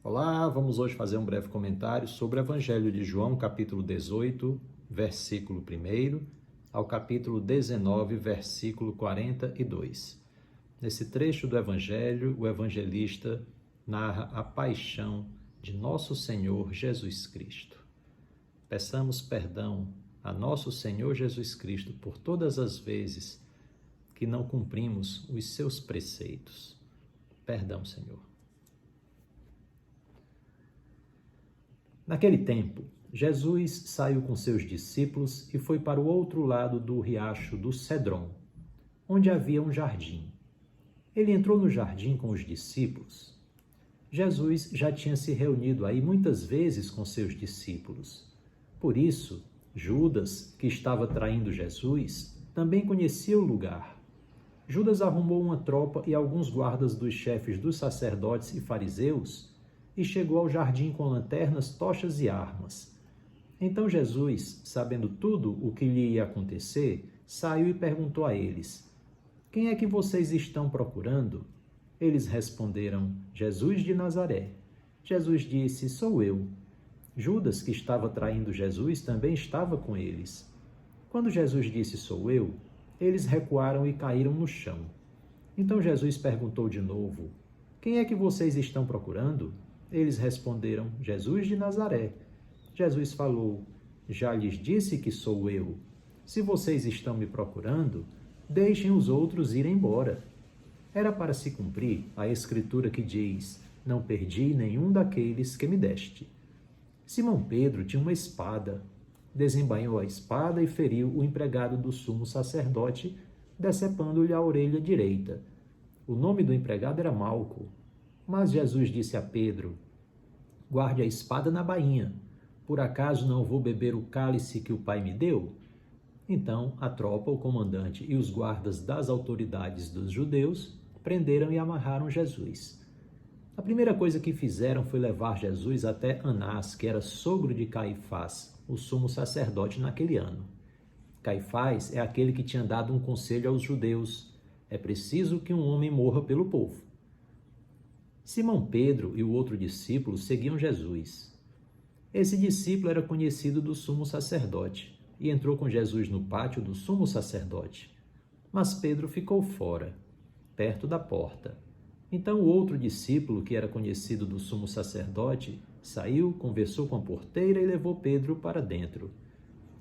Olá, vamos hoje fazer um breve comentário sobre o Evangelho de João, capítulo 18, versículo 1, ao capítulo 19, versículo 42. Nesse trecho do Evangelho, o evangelista narra a paixão de nosso Senhor Jesus Cristo. Peçamos perdão a nosso Senhor Jesus Cristo por todas as vezes que não cumprimos os seus preceitos. Perdão, Senhor. Naquele tempo, Jesus saiu com seus discípulos e foi para o outro lado do riacho do Cedron, onde havia um jardim. Ele entrou no jardim com os discípulos. Jesus já tinha se reunido aí muitas vezes com seus discípulos. Por isso, Judas, que estava traindo Jesus, também conhecia o lugar. Judas arrumou uma tropa e alguns guardas dos chefes dos sacerdotes e fariseus e chegou ao jardim com lanternas, tochas e armas. Então Jesus, sabendo tudo o que lhe ia acontecer, saiu e perguntou a eles: "Quem é que vocês estão procurando?" Eles responderam: "Jesus de Nazaré." Jesus disse: "Sou eu." Judas, que estava traindo Jesus, também estava com eles. Quando Jesus disse: "Sou eu," eles recuaram e caíram no chão. Então Jesus perguntou de novo: "Quem é que vocês estão procurando?" Eles responderam: "Jesus de Nazaré." Jesus falou: "Já lhes disse que sou eu. Se vocês estão me procurando, deixem os outros ir embora." Era para se cumprir a escritura que diz: "Não perdi nenhum daqueles que me deste." Simão Pedro tinha uma espada. Desembainhou a espada e feriu o empregado do sumo sacerdote, decepando-lhe a orelha direita. O nome do empregado era Malco. Mas Jesus disse a Pedro: "Guarde a espada na bainha. Por acaso não vou beber o cálice que o Pai me deu?" Então a tropa, o comandante e os guardas das autoridades dos judeus prenderam e amarraram Jesus. A primeira coisa que fizeram foi levar Jesus até Anás, que era sogro de Caifás, o sumo sacerdote naquele ano. Caifás é aquele que tinha dado um conselho aos judeus: é preciso que um homem morra pelo povo. Simão Pedro e o outro discípulo seguiam Jesus. Esse discípulo era conhecido do sumo sacerdote e entrou com Jesus no pátio do sumo sacerdote. Mas Pedro ficou fora, perto da porta. Então o outro discípulo, que era conhecido do sumo sacerdote, saiu, conversou com a porteira e levou Pedro para dentro.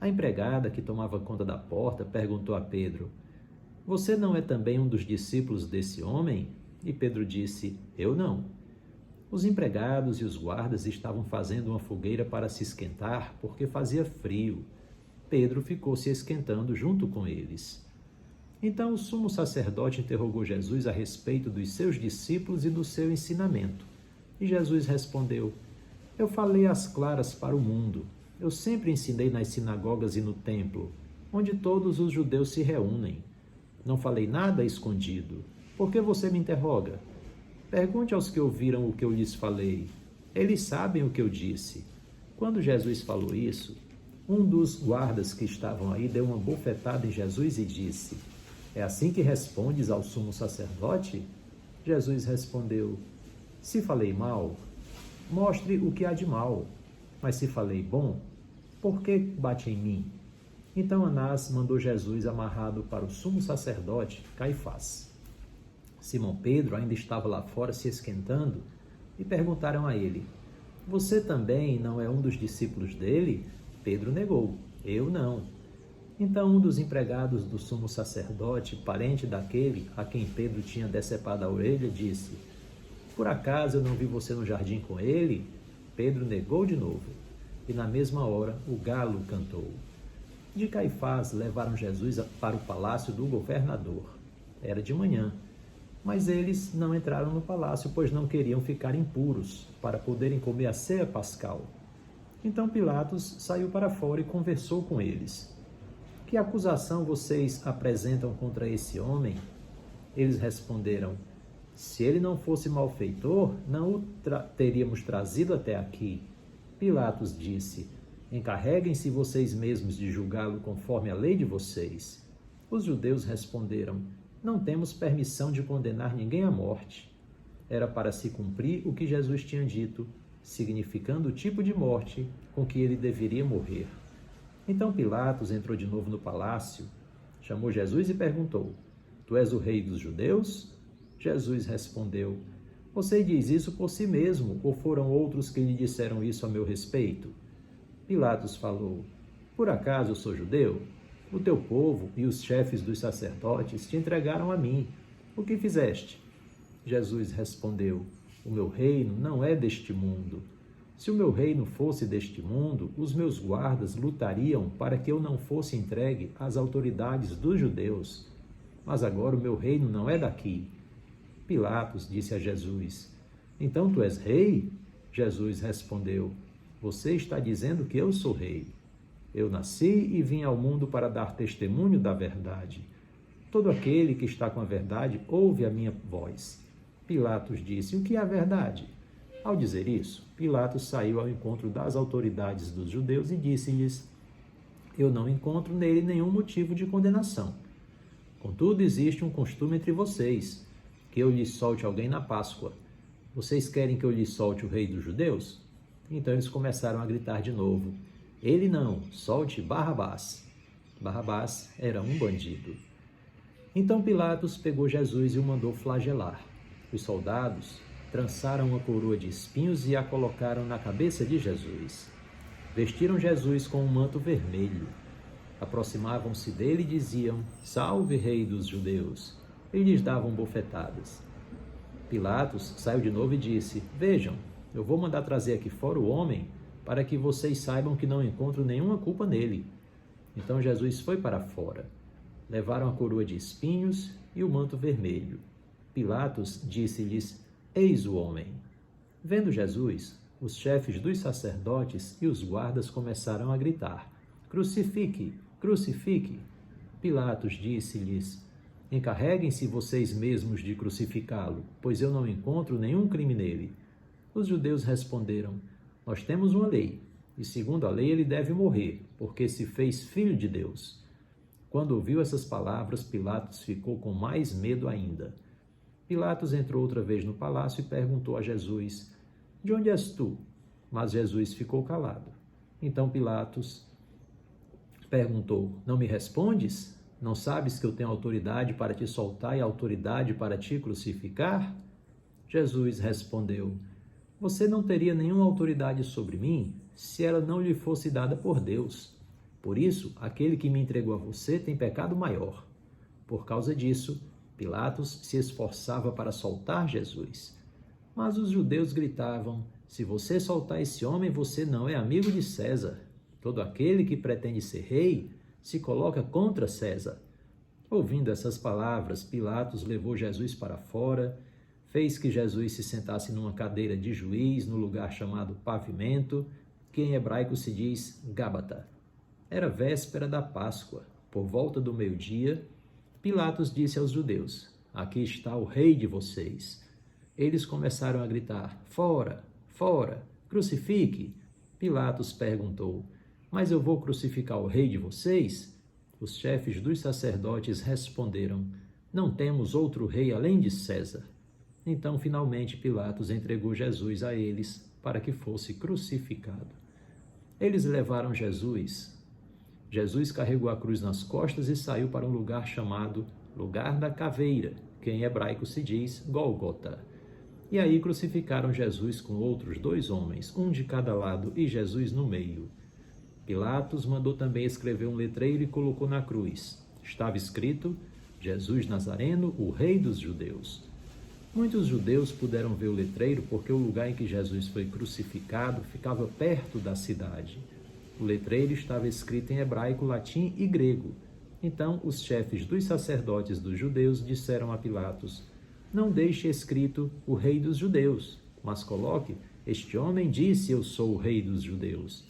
A empregada que tomava conta da porta perguntou a Pedro: "Você não é também um dos discípulos desse homem?" E Pedro disse: "Eu não." Os empregados e os guardas estavam fazendo uma fogueira para se esquentar, porque fazia frio. Pedro ficou se esquentando junto com eles. Então o sumo sacerdote interrogou Jesus a respeito dos seus discípulos e do seu ensinamento. E Jesus respondeu: "Eu falei às claras para o mundo. Eu sempre ensinei nas sinagogas e no templo, onde todos os judeus se reúnem. Não falei nada escondido. Por que você me interroga? Pergunte aos que ouviram o que eu lhes falei. Eles sabem o que eu disse." Quando Jesus falou isso, um dos guardas que estavam aí deu uma bofetada em Jesus e disse: "É assim que respondes ao sumo sacerdote?" Jesus respondeu: "Se falei mal, mostre o que há de mal. Mas se falei bom, por que bate em mim?" Então Anás mandou Jesus amarrado para o sumo sacerdote Caifás. Simão Pedro ainda estava lá fora se esquentando e perguntaram a ele: "Você também não é um dos discípulos dele?" Pedro negou: "Eu não." Então um dos empregados do sumo sacerdote, parente daquele a quem Pedro tinha decepado a orelha, disse: "Por acaso eu não vi você no jardim com ele?" Pedro negou de novo. E na mesma hora o galo cantou. De Caifás levaram Jesus para o palácio do governador. Era de manhã. Mas eles não entraram no palácio, pois não queriam ficar impuros, para poderem comer a ceia pascal. Então Pilatos saiu para fora e conversou com eles. "Que acusação vocês apresentam contra esse homem?" Eles responderam: "Se ele não fosse malfeitor, não o teríamos trazido até aqui." Pilatos disse: "Encarreguem-se vocês mesmos de julgá-lo conforme a lei de vocês." Os judeus responderam: "Não temos permissão de condenar ninguém à morte." era para se cumprir o que Jesus tinha dito, significando o tipo de morte com que ele deveria morrer. Então Pilatos entrou de novo no palácio, chamou Jesus e perguntou: Tu és o rei dos judeus? Jesus respondeu: Você diz isso por si mesmo, ou foram outros que lhe disseram isso a meu respeito? Pilatos falou: Por acaso eu sou judeu? O teu povo e os chefes dos sacerdotes te entregaram a mim. O que fizeste? Jesus respondeu: O meu reino não é deste mundo. Se o meu reino fosse deste mundo, os meus guardas lutariam para que eu não fosse entregue às autoridades dos judeus. Mas agora o meu reino não é daqui. Pilatos disse a Jesus: Então tu és rei? Jesus respondeu: Você está dizendo que eu sou rei. Eu nasci e vim ao mundo para dar testemunho da verdade. Todo aquele que está com a verdade ouve a minha voz. Pilatos disse: O que é a verdade? Ao dizer isso, Pilatos saiu ao encontro das autoridades dos judeus e disse-lhes: Eu não encontro nele nenhum motivo de condenação. Contudo, existe um costume entre vocês, que eu lhes solte alguém na Páscoa. Vocês querem que eu lhes solte o rei dos judeus? Então eles começaram a gritar de novo: Ele não, solte Barrabás. Barrabás era um bandido. Então Pilatos pegou Jesus e o mandou flagelar. Os soldados trançaram uma coroa de espinhos e a colocaram na cabeça de Jesus. Vestiram Jesus com um manto vermelho. Aproximavam-se dele e diziam: Salve, rei dos judeus! E lhes davam bofetadas. Pilatos saiu de novo e disse: Vejam, eu vou mandar trazer aqui fora o homem, para que vocês saibam que não encontro nenhuma culpa nele. Então Jesus foi para fora. Levaram a coroa de espinhos e o manto vermelho. Pilatos disse-lhes: Eis o homem. Vendo Jesus, os chefes dos sacerdotes e os guardas começaram a gritar: Crucifique! Crucifique! Pilatos disse-lhes: Encarreguem-se vocês mesmos de crucificá-lo, pois eu não encontro nenhum crime nele. Os judeus responderam: Nós temos uma lei, e segundo a lei ele deve morrer, porque se fez filho de Deus. Quando ouviu essas palavras, Pilatos ficou com mais medo ainda. Pilatos entrou outra vez no palácio e perguntou a Jesus: De onde és tu? Mas Jesus ficou calado. Então Pilatos perguntou: Não me respondes? Não sabes que eu tenho autoridade para te soltar e autoridade para te crucificar? Jesus respondeu: Você não teria nenhuma autoridade sobre mim se ela não lhe fosse dada por Deus. Por isso, aquele que me entregou a você tem pecado maior. Por causa disso, Pilatos se esforçava para soltar Jesus. Mas os judeus gritavam: Se você soltar esse homem, você não é amigo de César. Todo aquele que pretende ser rei se coloca contra César. Ouvindo essas palavras, Pilatos levou Jesus para fora, fez que Jesus se sentasse numa cadeira de juiz no lugar chamado Pavimento, que em hebraico se diz Gábata. Era véspera da Páscoa. Por volta do meio-dia, Pilatos disse aos judeus: Aqui está o rei de vocês. Eles começaram a gritar: Fora, fora, crucifique! Pilatos perguntou: Mas eu vou crucificar o rei de vocês? Os chefes dos sacerdotes responderam: Não temos outro rei além de César. Então, finalmente, Pilatos entregou Jesus a eles para que fosse crucificado. Eles levaram Jesus. Jesus carregou a cruz nas costas e saiu para um lugar chamado Lugar da Caveira, que em hebraico se diz Gólgota. E aí crucificaram Jesus com outros 2 homens, um de cada lado e Jesus no meio. Pilatos mandou também escrever um letreiro e colocou na cruz. Estava escrito: Jesus Nazareno, o Rei dos Judeus. Muitos judeus puderam ver o letreiro porque o lugar em que Jesus foi crucificado ficava perto da cidade. O letreiro estava escrito em hebraico, latim e grego. Então, os chefes dos sacerdotes dos judeus disseram a Pilatos: Não deixe escrito o Rei dos Judeus, mas coloque: Este homem disse: Eu sou o Rei dos Judeus.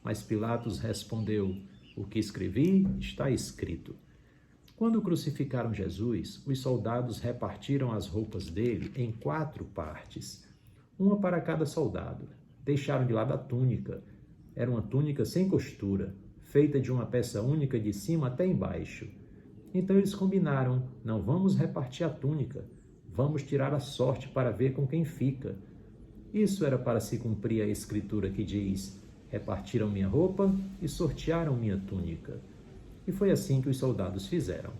Mas Pilatos respondeu: O que escrevi está escrito. Quando crucificaram Jesus, os soldados repartiram as roupas dele em 4 partes, uma para cada soldado. Deixaram de lado a túnica. Era uma túnica sem costura, feita de uma peça única de cima até embaixo. Então eles combinaram: Não vamos repartir a túnica, Vamos tirar a sorte para ver com quem fica. Isso era para se cumprir a escritura que diz: repartiram minha roupa e sortearam minha túnica. E foi assim que os soldados fizeram.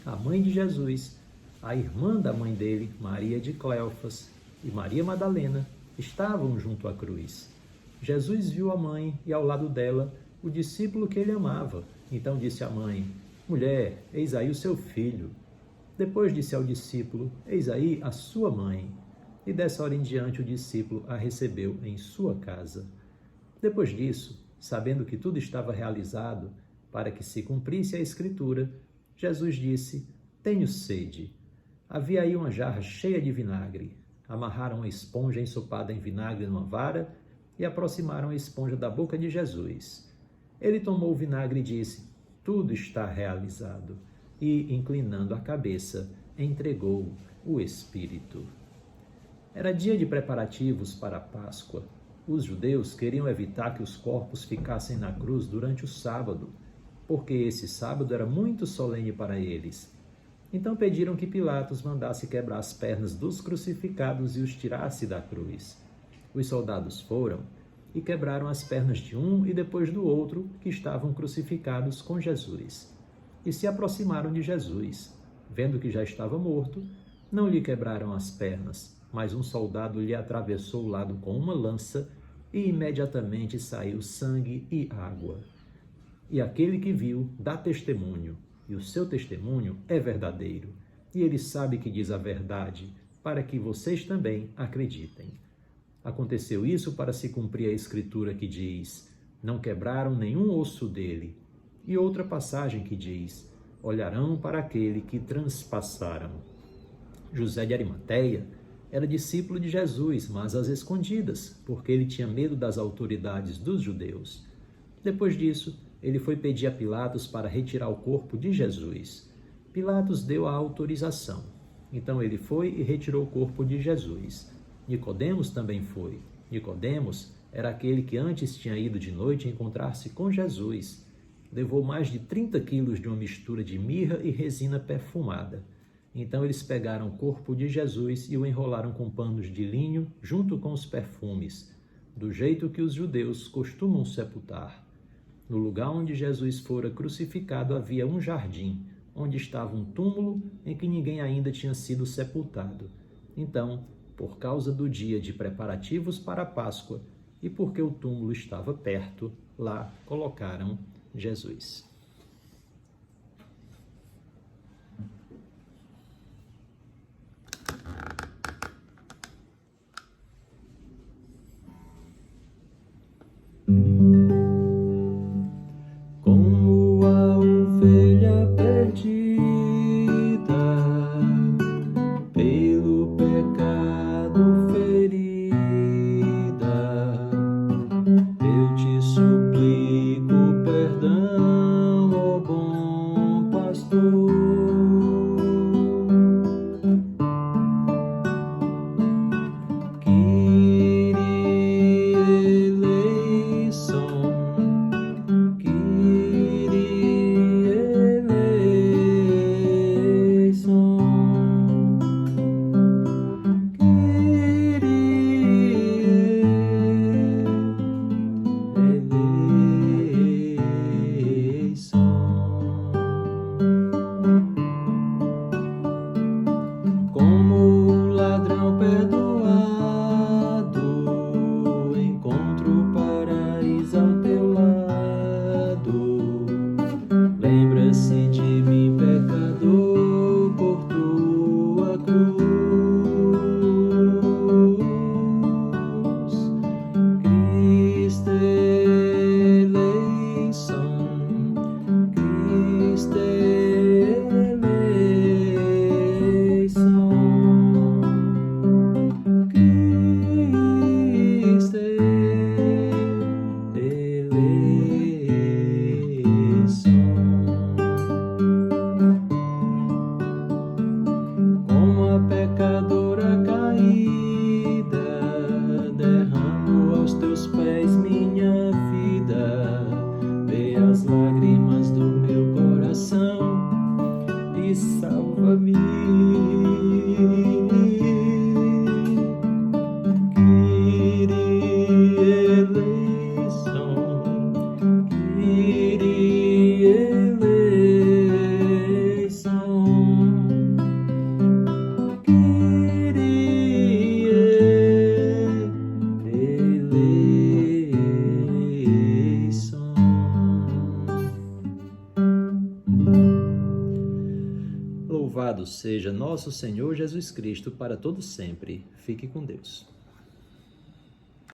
A mãe de Jesus, a irmã da mãe dele, Maria de Cleofas, e Maria Madalena estavam junto à cruz. Jesus viu a mãe e ao lado dela o discípulo que ele amava. Então disse à mãe: mulher, eis aí o seu filho. Depois disse ao discípulo: eis aí a sua mãe. E dessa hora em diante o discípulo a recebeu em sua casa. Depois disso, sabendo que tudo estava realizado, para que se cumprisse a escritura, Jesus disse: tenho sede. Havia aí uma jarra cheia de vinagre. Amarraram a esponja ensopada em vinagre numa vara e aproximaram a esponja da boca de Jesus. Ele tomou o vinagre e disse: tudo está realizado. E, inclinando a cabeça, entregou o Espírito. Era dia de preparativos para a Páscoa. Os judeus queriam evitar que os corpos ficassem na cruz durante o sábado, porque esse sábado era muito solene para eles. Então pediram que Pilatos mandasse quebrar as pernas dos crucificados e os tirasse da cruz. Os soldados foram e quebraram as pernas de um e depois do outro que estavam crucificados com Jesus. E se aproximaram de Jesus. Vendo que já estava morto, não lhe quebraram as pernas, mas um soldado lhe atravessou o lado com uma lança e imediatamente saiu sangue e água. E aquele que viu dá testemunho, e o seu testemunho é verdadeiro. E ele sabe que diz a verdade, para que vocês também acreditem. Aconteceu isso para se cumprir a escritura que diz: não quebraram nenhum osso dele. E outra passagem que diz: olharão para aquele que transpassaram. José de Arimateia era discípulo de Jesus, mas às escondidas, porque ele tinha medo das autoridades dos judeus. Depois disso, ele foi pedir a Pilatos para retirar o corpo de Jesus. Pilatos deu a autorização. Então ele foi e retirou o corpo de Jesus. Nicodemos também foi. Nicodemos era aquele que antes tinha ido de noite encontrar-se com Jesus. Levou mais de 30 quilos de uma mistura de mirra e resina perfumada. Então eles pegaram o corpo de Jesus e o enrolaram com panos de linho junto com os perfumes, do jeito que os judeus costumam sepultar. No lugar onde Jesus fora crucificado havia um jardim, onde estava um túmulo em que ninguém ainda tinha sido sepultado. Então, por causa do dia de preparativos para a Páscoa e porque o túmulo estava perto, lá colocaram Jesus. Como a ovelha perdida pelo pecado ferida, eu te suplico perdão, ó bom pastor. Kyrie eleison. Louvado seja nosso Senhor Jesus Cristo para todo sempre. Fique com Deus.